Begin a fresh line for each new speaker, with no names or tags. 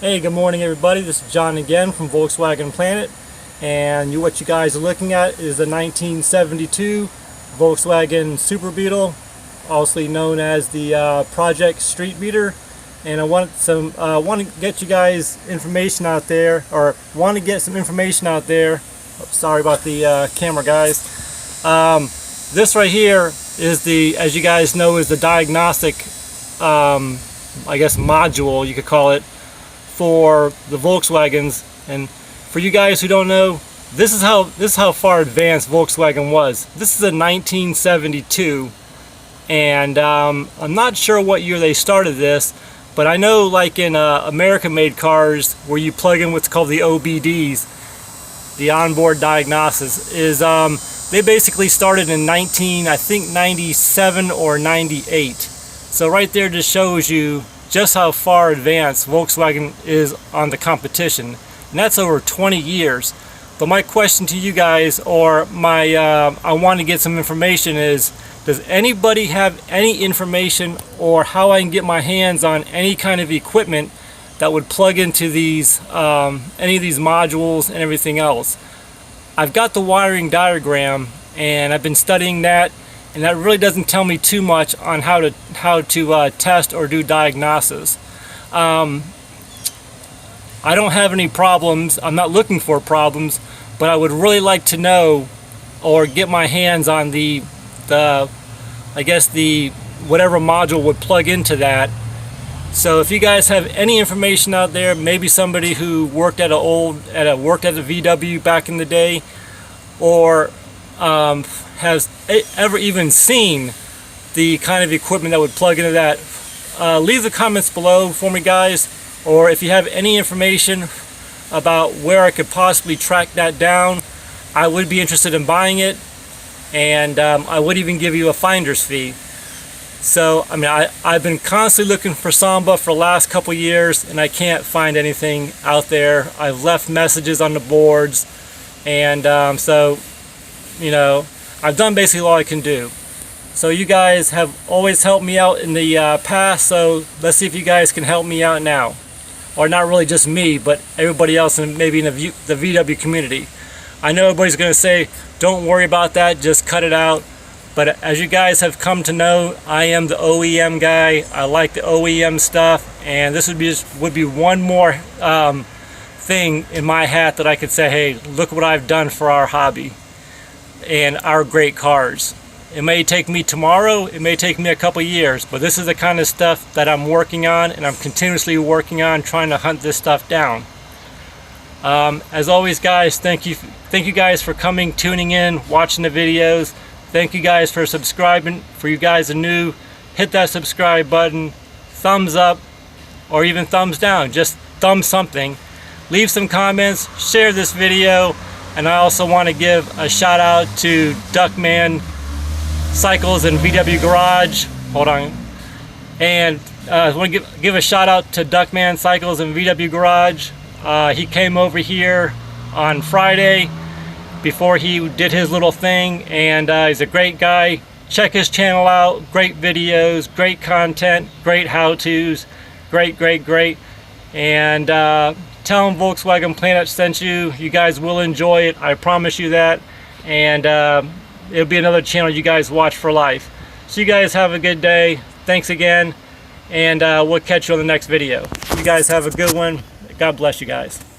Hey, good morning everybody. This is John again from Volkswagen Planet, and what you guys are looking at is the 1972 Volkswagen Super Beetle, also known as the Project Street Beater. And I want to get you guys information out there, or want to get some information out there. Oh, sorry about the camera, guys. This right here is as you guys know, is the diagnostic, I guess, module you could call it, for the Volkswagens. And for you guys who don't know, this is how far advanced Volkswagen was. This is a 1972, and I'm not sure what year they started this, but I know, like in American-made cars, where you plug in what's called the OBDs, the onboard diagnosis, is they basically started in 97 or 98. So right there just shows you just how far advanced Volkswagen is on the competition, and that's over 20 years. But my question to you guys, or I want to get some information, is does anybody have any information or how I can get my hands on any kind of equipment that would plug into these any of these modules and everything else? I've got the wiring diagram and I've been studying that, and that really doesn't tell me too much on how to test or do diagnosis. I don't have any problems. I'm not looking for problems, but I would really like to know or get my hands on the I guess the whatever module would plug into that. So if you guys have any information out there, maybe somebody who worked at worked at a VW back in the day, or has ever even seen the kind of equipment that would plug into that, leave the comments below for me, guys. Or if you have any information about where I could possibly track that down, I would be interested in buying it, and I would even give you a finder's fee. So I mean, I've been constantly looking for samba for the last couple years, and I can't find anything out there. I've left messages on the boards, and so, you know, I've done basically all I can do. So you guys have always helped me out in the past, so let's see if you guys can help me out now. Or not really just me, but everybody else, and maybe in the VW community. I know everybody's going to say, don't worry about that, just cut it out. But as you guys have come to know, I am the OEM guy. I like the OEM stuff, and this would be one more thing in my hat that I could say, hey, look what I've done for our hobby and our great cars. It may take me tomorrow, it may take me a couple years, but this is the kind of stuff that I'm working on, and I'm continuously working on trying to hunt this stuff down. As always, guys, thank you guys for coming, tuning in, watching the videos. Thank you guys for subscribing. For you guys who are new, hit that subscribe button, thumbs up, or even thumbs down. Just thumb something. Leave some comments, share this video, and I also want to give a shout out to Duckman Cycles and VW Garage. Hold on. And I want to give a shout out to Duckman Cycles and VW Garage. He came over here on Friday before he did his little thing, and he's a great guy. Check his channel out. Great videos, great content, great how-tos, great. And tell him Volkswagen Planet sent you. You guys will enjoy it, I promise you that. And it'll be another channel you guys watch for life. So you guys have a good day. Thanks again, and we'll catch you on the next video. You guys have a good one. God bless you guys.